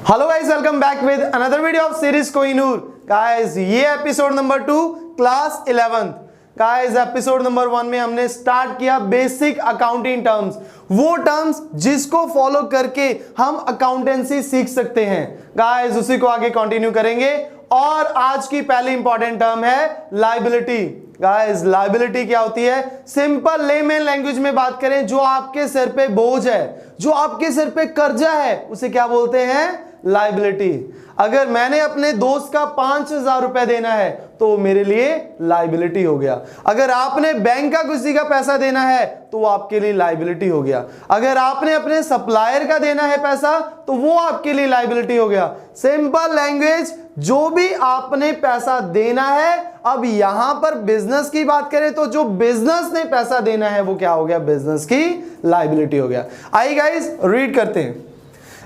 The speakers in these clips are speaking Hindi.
Hello guys, welcome back with another video of series Kohinoor. Guys ये episode number 2 class 11th। Guys episode number 1 में हमने स्टार्ट किया बेसिक अकाउंटिंग टर्म्स, वो टर्म्स जिसको फॉलो करके हम अकाउंटेंसी सीख सकते हैं। गाइस उसी को आगे कंटिन्यू करेंगे और आज की पहली इंपॉर्टेंट टर्म है लायबिलिटी। गाइस लायबिलिटी क्या होती है? सिंपल लेमैन लैंग्वेज में बात करें, जो आपके सिर पे बोझ है, जो आपके सिर पे कर्जा है, उसे क्या बोलते हैं? लायबिलिटी। अगर मैंने अपने दोस्त का 5,000 रुपए देना है तो मेरे लिए लायबिलिटी हो गया। अगर आपने बैंक का किसी का पैसा देना है तो वो आपके लिए लायबिलिटी हो गया। अगर आपने अपने सप्लायर का देना है पैसा तो वो आपके लिए लायबिलिटी हो गया। सिंपल लैंग्वेज, जो भी आपने पैसा देना है। अब यहां पर बिजनेस की बात करें तो जो बिजनेस ने पैसा देना है वो क्या हो गया? बिजनेस की लायबिलिटी हो गया। आइए गाइस रीड करते हैं।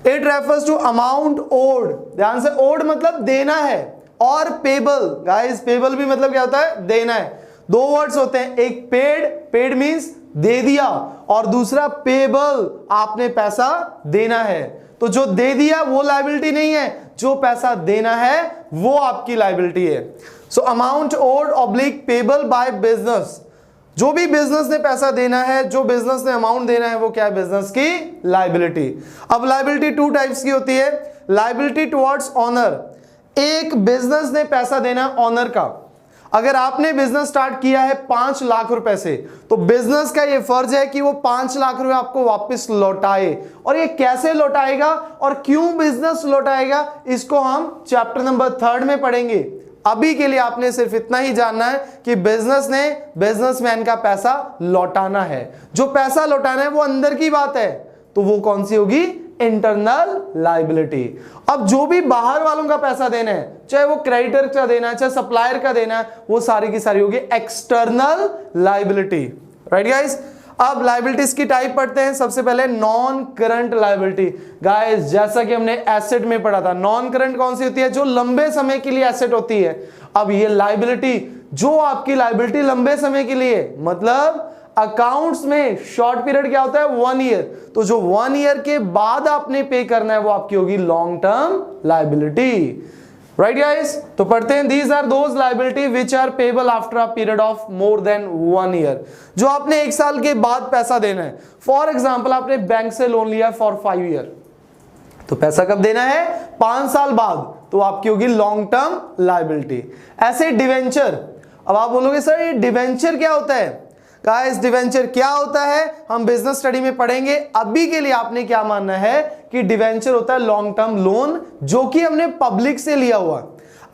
It refers to amount owed, ध्यान से, ओड मतलब देना है, और पेबल। गाइस पेबल भी मतलब क्या होता है? देना है। दो वर्ड्स होते हैं, एक पेड, पेड मींस दे दिया, और दूसरा पेबल, आपने पैसा देना है। तो जो दे दिया वो लायबिलिटी नहीं है, जो पैसा देना है वो आपकी लायबिलिटी है। So amount owed oblique payable by business, जो भी बिजनेस ने पैसा देना है, जो बिजनेस ने अमाउंट देना है, वो क्या है? बिजनेस की लायबिलिटी। अब लायबिलिटी 2 टाइप्स की होती है। लायबिलिटी टुवर्ड्स ऑनर, एक बिजनेस ने पैसा देना ऑनर का। अगर आपने बिजनेस स्टार्ट किया है 5 लाख रुपए से, तो बिजनेस का ये फर्ज है कि वो 5 लाख रुपए आपको वापस लौटाए। और ये कैसे लौटाएगा और क्यों बिजनेस लौटाएगा, इसको हम चैप्टर नंबर 3 में पढ़ेंगे। अभी के लिए आपने सिर्फ इतना ही जानना है कि बिजनेस ने बिजनेसमैन का पैसा लौटाना है। जो पैसा लौटाना है वो अंदर की बात है, तो वो कौन सी होगी? Internal liability. अब जो भी बाहर वालों का पैसा देना है, चाहे वो क्रेडिटर का देना है, चाहे सप्लायर का देना है, वो सारी की सारी होगी एक्सटर्नल लायबिलिटी। राइट गाइस, अब लायबिलिटीज की टाइप पढ़ते हैं। सबसे पहले नॉन करंट लायबिलिटी। गाइस जैसा कि हमने एसेट में पढ़ा था, नॉन करंट कौन सी होती है? जो लंबे समय के लिए एसेट होती है। अब ये लायबिलिटी, जो आपकी लायबिलिटी लंबे समय के लिए, मतलब अकाउंट्स में शॉर्ट पीरियड क्या होता है? 1 ईयर। तो जो 1 ईयर के बाद आपने पे करना है वो आपकी होगी long term liability. Right guys, तो पढ़ते हैं। These are those liability which are payable after a period of more than 1 year, जो आपने 1 साल के बाद पैसा देना है। फॉर एग्जाम्पल, आपने बैंक से लोन लिया फॉर 5 ईयर, तो पैसा कब देना है? 5 साल बाद, तो आपकी होगी लॉन्ग टर्म लायबिलिटी। ऐसे डिवेंचर, अब आप बोलोगे सर ये डिवेंचर क्या होता है? गाइस डिवेंचर क्या होता है हम बिजनेस स्टडी में पढ़ेंगे। अभी के लिए आपने क्या मानना है कि डिवेंचर होता है लॉन्ग टर्म लोन, जो कि हमने पब्लिक से लिया हुआ।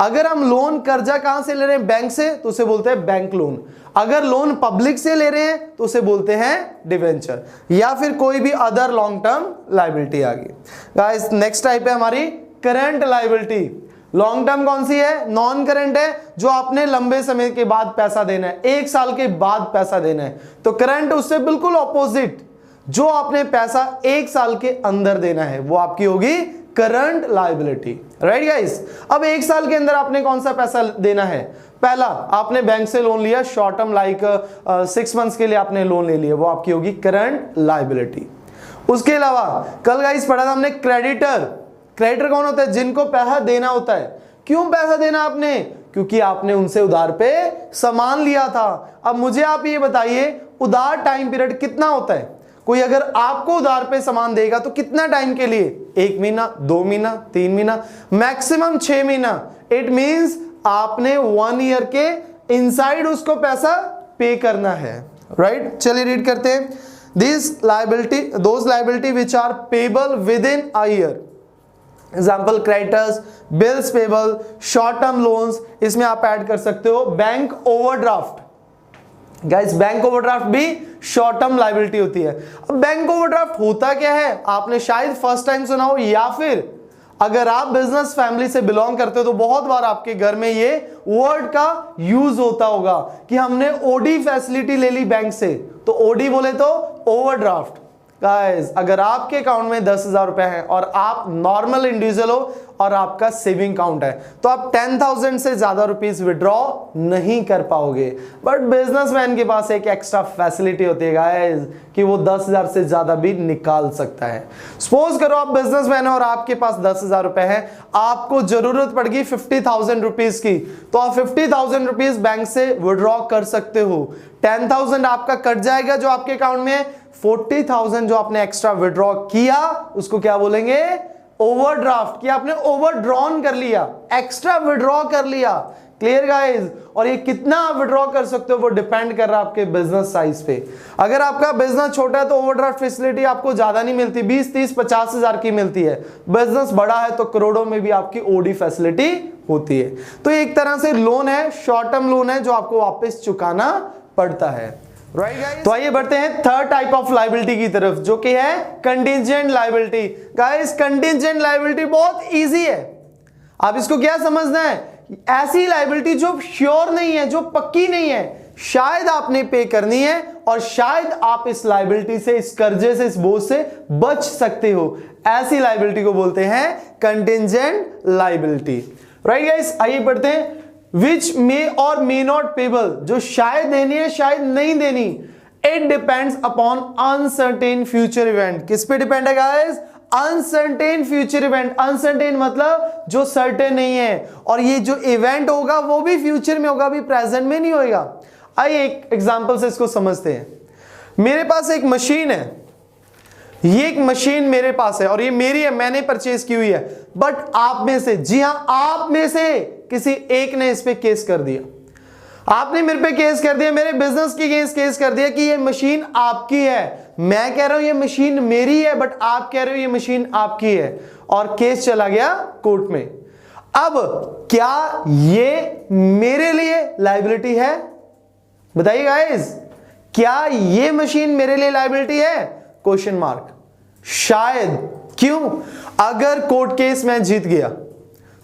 अगर हम लोन कर्जा कहां से ले रहे हैं? बैंक से, तो उसे बोलते हैं बैंक लोन। अगर लोन पब्लिक से ले रहे हैं तो उसे बोलते हैं डिवेंचर, या फिर कोई भी अदर लॉन्ग टर्म लायबिलिटी आ गई। गाइस नेक्स्ट टाइप है हमारी करंट लायबिलिटी। लॉन्ग टर्म कौन सी है? नॉन करंट है, जो आपने लंबे समय के बाद पैसा देना है, 1 साल के बाद पैसा देना है। तो करंट उससे बिल्कुल ऑपोजिट, जो आपने पैसा 1 साल के अंदर देना है वो आपकी होगी करंट लायबिलिटी। राइट गाइस, अब 1 साल के अंदर आपने कौन सा पैसा देना है? पहला, आपने बैंक से लोन लिया शॉर्ट टर्म, लाइक 6 मंथ्स के लिए आपने लोन ले लिया, वो आपकी होगी करंट लायबिलिटी। उसके अलावा कल गाइस पढ़ा था हमने क्रेडिटर। क्रेडिटर कौन होता है? जिनको पैसा देना होता है। क्यों पैसा देना आपने? क्योंकि आपने उनसे उधार पे सामान लिया था। अब मुझे आप ये बताइए, उधार टाइम पीरियड कितना होता है? कोई अगर आपको उधार पे सामान देगा तो कितना टाइम के लिए? 1 महीना, 2 महीना, 3 महीना, मैक्सिमम 6 महीना। इट मींस आपने 1 ईयर के इनसाइड उसको पैसा पे करना है। राइट, चलिए रीड करते हैं। This liability, those liability which are payable within a year. Example creditors, bills payable, short term loans. इसमें आप ऐड कर सकते हो bank overdraft. Guys bank overdraft भी शॉर्ट टर्म लायबिलिटी होती है। अब बैंक ओवरड्राफ्ट होता क्या है? आपने शायद फर्स्ट टाइम सुना हो, या फिर अगर आप बिजनेस फैमिली से बिलोंग करते हो तो बहुत बार आपके घर में ये वर्ड का यूज होता होगा कि हमने ओडी फैसिलिटी ले ली बैंक से। तो ओडी बोले तो ओवरड्राफ्ट। गाइस अगर आपके अकाउंट में 10,000 रुपए हैं और आप नॉर्मल इंडिविजुअल हो और आपका सेविंग अकाउंट है, तो आप 10,000 से ज्यादा रुपीस विड्रॉ नहीं कर पाओगे। बट बिजनेसमैन के पास एक एक्स्ट्रा फैसिलिटी होती है गाइस कि वो 10,000 से ज्यादा भी निकाल सकता है। सपोज करो आप बिजनेसमैन हो और आपके पास 10,000 रुपए है, आपको जरूरत पड़गी 50,000 रुपीस की, तो आप 50,000 रुपीस बैंक से विड्रॉ कर सकते हो। 10,000 आपका कट जाएगा जो आपके अकाउंट में है, 40,000 जो आपने एक्स्ट्रा विड्रॉ किया उसको क्या बोलेंगे, ओवरड्राफ्ट, कि आपने ओवरड्रॉन कर लिया, एक्स्ट्रा विड्रॉ कर लिया। Clear guys? और ये कितना आप विड्रॉ कर सकते हो वो डिपेंड कर रहा है आपके बिजनेस साइज पे। अगर आपका बिजनेस छोटा है तो ओवरड्राफ्ट फैसिलिटी आपको ज्यादा नहीं मिलती, 20, 30, 50 हजार की मिलती है। बिजनेस बड़ा है तो करोड़ों में भी आपकी ओडी फैसिलिटी होती है। तो एक तरह से लोन है, शॉर्ट टर्म लोन है जो आपको वापस चुकाना पड़ता है। Right guys? तो आइए बढ़ते हैं थर्ड टाइप ऑफ लायबिलिटी की तरफ जो कि है contingent liability. Guys contingent liability बहुत इजी है, आप इसको क्या समझना है, ऐसी लायबिलिटी जो श्योर नहीं है, जो पक्की नहीं है, शायद आपने पे करनी है और शायद आप इस लायबिलिटी से, इस कर्जे से, इस बोझ से बच सकते हो, ऐसी लायबिलिटी को बोलते हैं कंटिजेंट लायबिलिटी। Right guys? आइए बढ़ते हैं विच मे और मे नॉट पेबल, जो शायद देनी है शायद नहीं देनी। It depends upon uncertain future event. किस पे डिपेंड है guys? Uncertain future event. Uncertain मतलब जो सर्टेन नहीं है, और ये जो इवेंट होगा वो भी फ्यूचर में होगा, अभी प्रेजेंट में नहीं होगा। आइए एक एग्जांपल से इसको समझते हैं। मेरे पास एक मशीन है, ये एक मशीन मेरे पास है और ये मेरी है, मैंने परचेज की हुई है, बट आप में से, जी हां आप में से किसी एक ने इस पे केस कर दिया। आपने मेरे पे केस कर दिया, मेरे बिजनेस की अगेंस्ट केस कर दिया कि ये मशीन आपकी है। मैं कह रहा हूं ये मशीन मेरी है, बट आप कह रहे हो ये मशीन आपकी है, और केस चला गया कोर्ट में। अब क्या ये मेरे लिए लायबिलिटी है? बताइए गाइस, क्या ये मशीन मेरे लिए लायबिलिटी है? Question mark. शायद। क्यों? अगर कोर्ट केस मैं जीत गया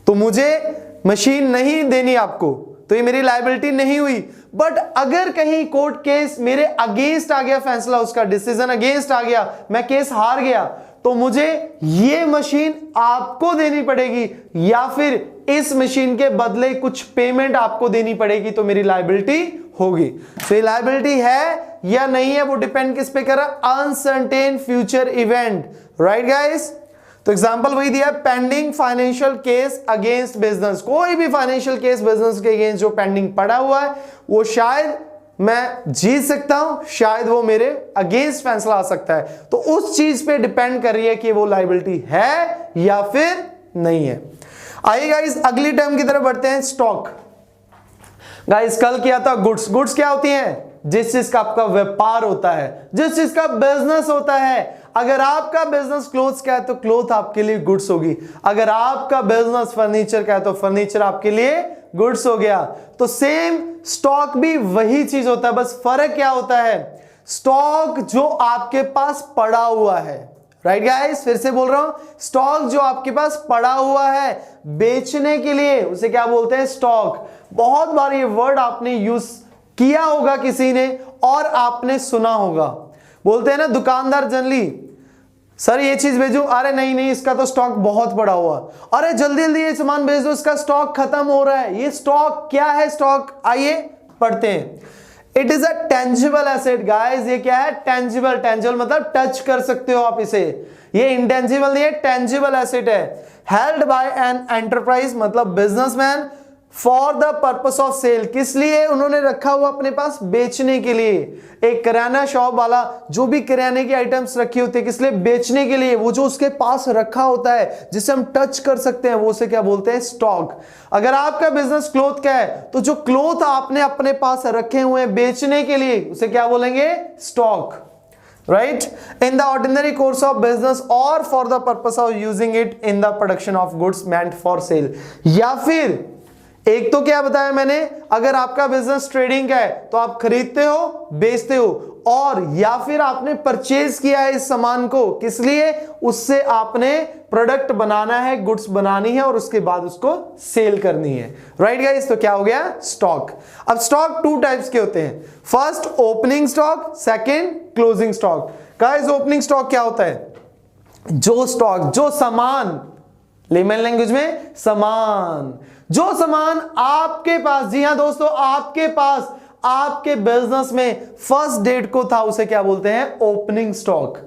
तो मुझे मशीन नहीं देनी आपको, तो ये मेरी लायबिलिटी नहीं हुई। बट अगर कहीं कोर्ट केस मेरे अगेंस्ट आ गया, फैसला उसका डिसीजन अगेंस्ट आ गया, मैं केस हार गया, तो मुझे ये मशीन आपको देनी पड़ेगी या फिर इस मशीन के बदले कुछ पेमेंट आपको देनी पड़ेगी, तो मेरी लायबिलिटी होगी। तो ये लायबिलिटी है या नहीं है वो डिपेंड किस पे कर रहा है? Uncertain future event. Right guys? तो एग्जांपल वही दिया, pending financial case against business. कोई भी फाइनेंशियल केस बिजनेस के अगेंस्ट जो पेंडिंग पड़ा हुआ है वो शायद मैं जीत सकता हूं, शायद वो मेरे अगेंस्ट फैसला आ सकता है। तो उस चीज पे डिपेंड कर रही है कि वो लायबिलिटी है या फिर नहीं है। आइए गाइस अगली टर्म की तरफ बढ़ते हैं, स्टॉक। गाइस कल क्या था? गुड्स। गुड्स क्या होती हैं? जिस चीज का आपका व्यापार होता है, जिस चीज का बिजनेस होता है। अगर आपका बिजनेस क्लोथ्स का है तो क्लोथ आपके लिए गुड्स होगी, अगर आपका बिजनेस फर्नीचर का है तो फर्नीचर आपके लिए गुड्स हो गया। तो सेम स्टॉक भी वही चीज होता है, बस फर्क क्या होता है? स्टॉक जो आपके पास पड़ा हुआ है। Right guys? फिर से बोल रहा हूं, स्टॉक जो आपके पास पड़ा हुआ है बेचने के लिए, उसे क्या बोलते हैं? स्टॉक। बहुत बार ये वर्ड आपने यूज किया होगा किसी ने और आपने सुना होगा। बोलते हैं ना दुकानदार जनरली, सर ये चीज भेजूं, अरे नहीं नहीं इसका तो स्टॉक बहुत पड़ा हुआ, अरे जल्दी जल्दी ये सामान भेज दो इसका स्टॉक खत्म हो रहा है। ये स्टॉक क्या है? स्टॉक आइए पढ़ते हैं। It is a tangible asset guys. ये क्या है? टेंजिबल। टेंजिबल मतलब टच कर सकते हो आप इसे, ये इंटेंजिबल नहीं है, टेंजिबल एसेट है। हेल्ड बाय एन एंटरप्राइज मतलब businessman for the purpose of sale. किस लिए उन्होंने रखा हुआ अपने पास? बेचने के लिए। एक किराना शॉप वाला जो भी किराने की आइटम्स रखी होती है, किस लिए? बेचने के लिए। वो जो उसके पास रखा होता है जिसे हम टच कर सकते हैं वो उसे क्या बोलते हैं? स्टॉक। अगर आपका बिजनेस क्लोथ का है तो जो क्लोथ आपने अपने पास रखे हुए हैं बेचने के लिए उसे क्या बोलेंगे? Stock. Right? In the ordinary course of business और for the purpose of using it in the production of goods meant for sale. या फिर एक तो क्या बताया मैंने, अगर आपका बिजनेस ट्रेडिंग का है तो आप खरीदते हो बेचते हो, और या फिर आपने परचेज किया है इस सामान को, किस लिए? उससे आपने प्रोडक्ट बनाना है, गुड्स बनानी है और उसके बाद उसको सेल करनी है। Right guys? तो क्या हो गया? स्टॉक। अब स्टॉक टू टाइप्स के होते हैं, first opening stock, second closing stock. Guys opening stock क्या होता है? जो स्टॉक, जो सामान लेमन लैंग्वेज में सामान, जो सामान आपके पास, जी हां दोस्तों, आपके पास आपके बिजनेस में फर्स्ट डेट को था, उसे क्या बोलते हैं? ओपनिंग स्टॉक,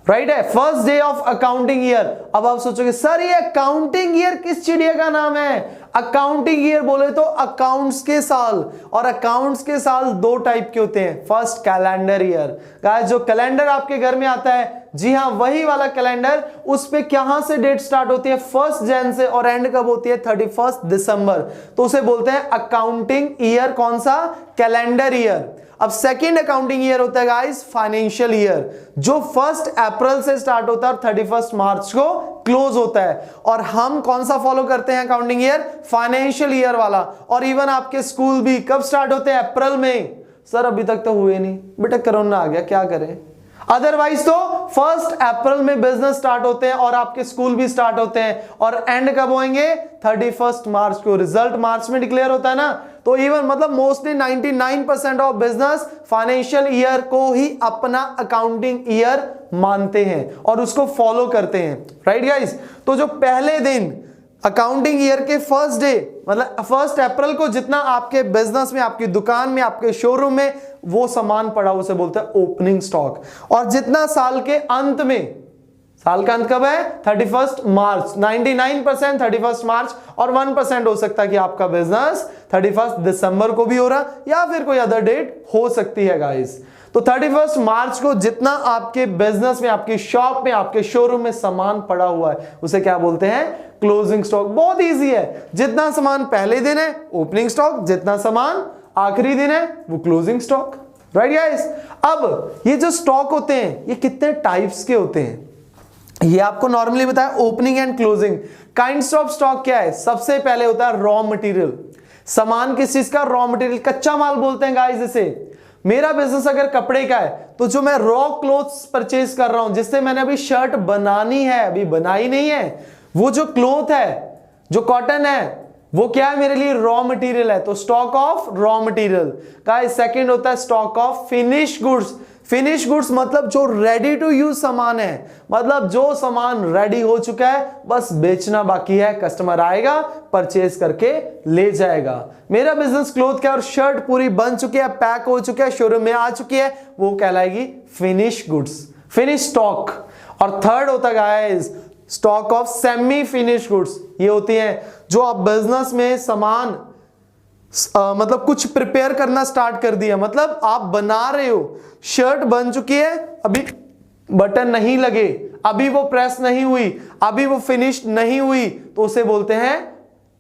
राइट है, first day of accounting year. अब आप सोचोगे सर ये अकाउंटिंग ईयर किस चिड़िया का नाम है? अकाउंटिंग ईयर बोले तो अकाउंट्स के साल, और अकाउंट्स के साल दो टाइप के होते हैं। फर्स्ट कैलेंडर ईयर, गाइस जो कैलेंडर आपके घर में आता है, जी हां वही वाला कैलेंडर, उस पे कहां से डेट स्टार्ट होती है? 1 जन से, और एंड कब होती है? 31 दिसंबर। तो उसे बोलते हैं अकाउंटिंग ईयर। कौन सा? Calendar year. अब सेकेंड अकाउंटिंग ईयर होता है गाइस फाइनेंशियल ईयर, जो 1 अप्रैल से स्टार्ट होता है और 31 मार्च को क्लोज होता है। और हम कौन सा फॉलो करते हैं अकाउंटिंग ईयर? फाइनेंशियल ईयर वाला। और इवन आपके स्कूल भी कब स्टार्ट होते हैं? अप्रैल में। सर अभी तक तो हुए नहीं, बेटा कोरोना आ गया, क्या करें? अदरवाइज तो 1 अप्रैल में बिजनेस स्टार्ट होते हैं और आपके स्कूल भी स्टार्ट होते हैं, और एंड कब होंगे? 31 मार्च को। रिजल्ट मार्च में डिक्लेयर होता है ना, तो इवन मतलब mostly 99% of business financial year को ही अपना अकाउंटिंग ईयर मानते हैं और उसको फॉलो करते हैं, राइट गाइस? तो जो पहले दिन अकाउंटिंग ईयर के फर्स्ट डे, मतलब 1 अप्रैल को जितना आपके बिजनेस में, आपकी दुकान में, आपके शोरूम में वो सामान पड़ा, उसे बोलते हैं ओपनिंग स्टॉक। और जितना साल के अंत में, साल का अंत कब है? 31 मार्च। 99% 31 मार्च, और 1% हो सकता है कि आपका बिजनेस 31 दिसंबर को भी हो रहा, या फिर कोई अदर डेट हो सकती है गाइस। तो 31 मार्च को जितना आपके बिजनेस में, आपकी शॉप में, आपके शोरूम में सामान पड़ा हुआ है, उसे क्या बोलते हैं? Closing stock. बहुत इजी है, जितना सामान पहले दिन है ओपनिंग स्टॉक, जितना सामान आखिरी दिन है वो क्लोजिंग स्टॉक, राइट गाइस? अब ये जो स्टॉक होते हैं ये कितने टाइप्स के होते हैं ये आपको नॉर्मली बताया, opening and closing. Kinds of stock क्या है? सबसे पहले होता है रॉ मटेरियल। सामान किस चीज का? रॉ मटेरियल, कच्चा माल बोलते हैं गाइस इसे। मेरा बिजनेस अगर कपड़े का है तो जो मैं रॉ क्लोथ्स परचेज कर रहा हूं, जिससे मैंने अभी शर्ट बनानी है, अभी बनाई नहीं है, वो जो क्लोथ है, जो कॉटन है, वो क्या है? मेरे लिए रॉ मटेरियल है। तो stock of raw material. Guys second होता है stock of finish goods. Finish goods मतलब जो रेडी टू यूज सामान है, मतलब जो सामान रेडी हो चुका है, बस बेचना बाकी है, कस्टमर आएगा परचेज करके ले जाएगा। मेरा बिजनेस क्लोथ का, और शर्ट पूरी बन चुकी है, पैक हो चुकी है, शोरूम में आ चुकी है, वो कहलाएगी फिनिश गुड्स, फिनिश स्टॉक। और थर्ड होता है guys stock of semi finish goods. ये होती हैं जो आप बिजनेस में सामान मतलब कुछ प्रिपेयर करना स्टार्ट कर दिया, मतलब आप बना रहे हो, शर्ट बन चुकी है, अभी बटन नहीं लगे, अभी वो प्रेस नहीं हुई, अभी वो फिनिश नहीं हुई, तो उसे बोलते हैं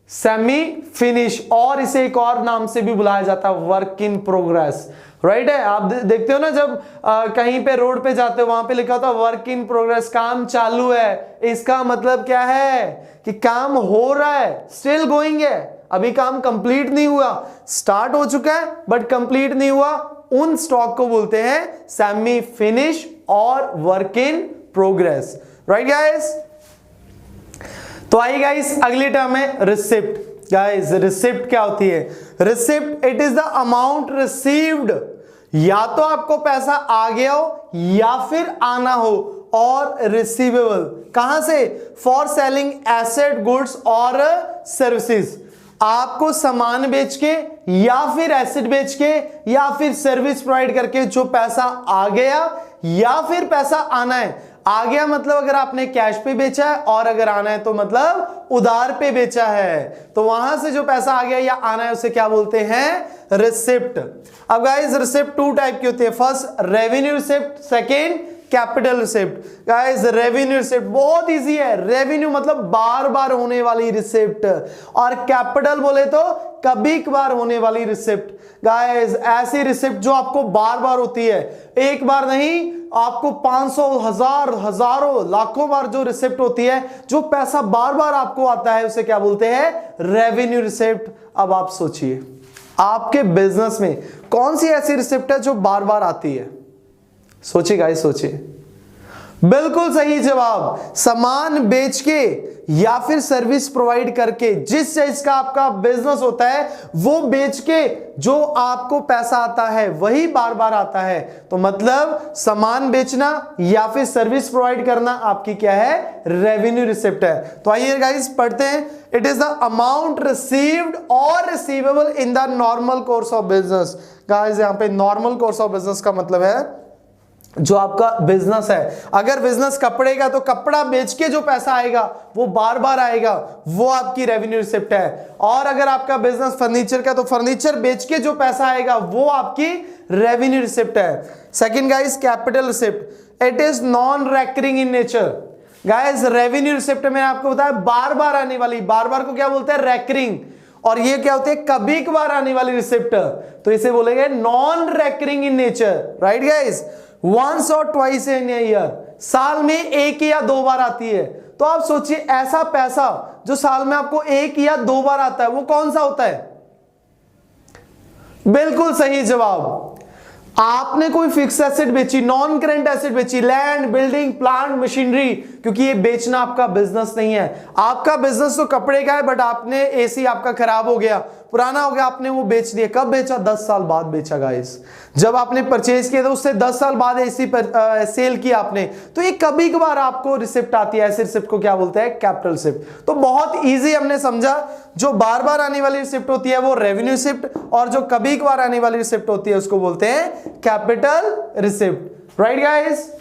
सेमी फिनिश। और इसे एक और नाम से भी बुलाया जाता है, वर्क इन प्रोग्रेस, राइट है? आप देखते हो ना जब कहीं पे रोड पे जाते हो, वहां पे लिखा होता है वर्क इन प्रोग्रेस, काम चालू है। इसका मतलब क्या है? कि काम हो रहा है, स्टिल गोइंग है, अभी काम कंप्लीट नहीं हुआ, स्टार्ट हो चुका है बट कंप्लीट नहीं हुआ। उन स्टॉक को बोलते हैं सेमी फिनिश और work in progress, right guys? तो आइए गाइस अगली टर्म है रिसिप्ट। गाइस रिसिप्ट क्या होती है? Receipt it is the amount received, या तो आपको पैसा आ गया हो या फिर आना हो, और रिसीवेबल कहां से? फॉर सेलिंग एसेट गुड्स और सर्विसेज। आपको सामान बेच के या फिर एसेट बेच के या फिर सर्विस प्रोवाइड करके जो पैसा आ गया या फिर पैसा आना है। आ गया मतलब अगर आपने कैश पे बेचा है, और अगर आना है तो मतलब उधार पे बेचा है, तो वहां से जो पैसा आ गया या आना है उसे क्या बोलते हैं? रिसिप्ट। अब गाइस रिसिप्ट 2 टाइप की होती है, first revenue receipt, second capital receipt. Guys revenue receipt बहुत इजी है, रेवेन्यू मतलब बार बार होने वाली रिसिप्ट, और कैपिटल बोले तो कभी कभार होने वाली रिसिप्ट। गाइस ऐसी रिसिप्ट जो आपको बार बार होती है, एक बार नहीं, आपको 500, 1000, हजारों, लाखों बार जो रिसिप्ट होती है, जो पैसा बार बार आपको आता है, उसे क्या बोलते हैं? Revenue receipt. अब आप सोचिए आपके बिजनेस में कौन सी ऐसी रिसिप्ट है जो बार बार आती है? सोचिए गाइस सोचिए। बिल्कुल सही जवाब। सामान बेच के या फिर सर्विस प्रोवाइड करके, जिस चीज का आपका बिजनेस होता है वो बेच के जो आपको पैसा आता है वही बार बार आता है। तो मतलब सामान बेचना या फिर सर्विस प्रोवाइड करना आपकी क्या है, रेवेन्यू रिसिप्ट है। तो आइए गाइस पढ़ते हैं। It is the amount received और receivable in the normal course of business. Guys यहां पे नॉर्मल कोर्स ऑफ बिजनेस का मतलब है जो आपका बिजनेस है। अगर बिजनेस कपड़े का तो कपड़ा बेच के जो पैसा आएगा वो बार बार आएगा, वो आपकी रेवेन्यू रिसिप्ट है। और अगर आपका बिजनेस फर्नीचर का तो फर्नीचर बेच के जो पैसा आएगा वो आपकी रेवेन्यू रिसिप्ट है। Second guys, capital receipt, it is non recurring in nature. Guys revenue receipt में आपको बताया बार बार आने वाली, बार बार को क्या बोलते हैं, रिकरिंग, और ये क्या होती है, कभी कभार आने वाली रिसिप्ट, तो इसे बोलेंगे non recurring in nature. Right guys, once or twice in year, साल में एक या दो बार आती है। तो आप सोचिए ऐसा पैसा जो साल में आपको एक या दो बार आता है वो कौन सा होता है। बिल्कुल सही जवाब। आपने कोई फिक्स एसेट बेची, नॉन करेंट एसेट बेची, लैंड, बिल्डिंग, प्लांट, मशीनरी, क्योंकि ये बेचना आपका बिजनेस नहीं है। आपका बिजनेस तो कपड़े का है, बट आपने एसी आपका खराब हो गया, पुराना हो गया, आपने वो बेच दिया। कब बेचा, 10 साल बाद बेचा गाइस। जब आपने परचेज किया था उससे 10 साल बाद एसी पर सेल किया आपने, तो ये कभी कभार आपको रिसिप्ट आती है। ऐसे रिसिप्ट को क्या बोलते हैं, कैपिटल रिसिप्ट। तो बहुत इजी हमने समझा, जो बार बार आने वाली रिसिप्ट होती है वो रेवेन्यू रिसिप्ट, और जो कभी कभार आने वाली रिसिप्ट होती है उसको बोलते हैं capital receipt. Right guys.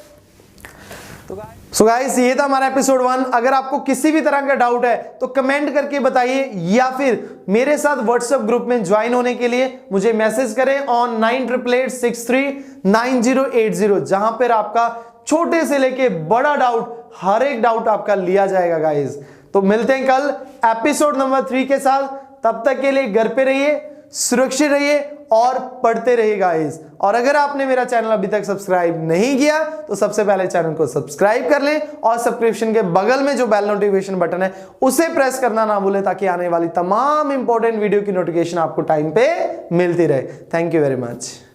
So guys ये था हमारा एपिसोड 1। अगर आपको किसी भी तरह का डाउट है तो कमेंट करके बताइए, या फिर मेरे साथ व्हाट्सएप ग्रुप में ज्वाइन होने के लिए मुझे मैसेज करें ऑन 9888639080, जहां पर आपका छोटे से लेके बड़ा डाउट, हर एक डाउट आपका लिया जाएगा गाइस। तो मिलते हैं कल एपिसोड नंबर 3 के साथ। तब तक के लिए घर पे रहिए, सुरक्षित रहिए और पढ़ते रहिए गाइस। और अगर आपने मेरा चैनल अभी तक सब्सक्राइब नहीं किया तो सबसे पहले चैनल को सब्सक्राइब कर लें, और सब्सक्रिप्शन के बगल में जो बेल नोटिफिकेशन बटन है उसे प्रेस करना ना भूलें, ताकि आने वाली तमाम इंपॉर्टेंट वीडियो की नोटिफिकेशन आपको टाइम पे मिलती रहे। Thank you very much.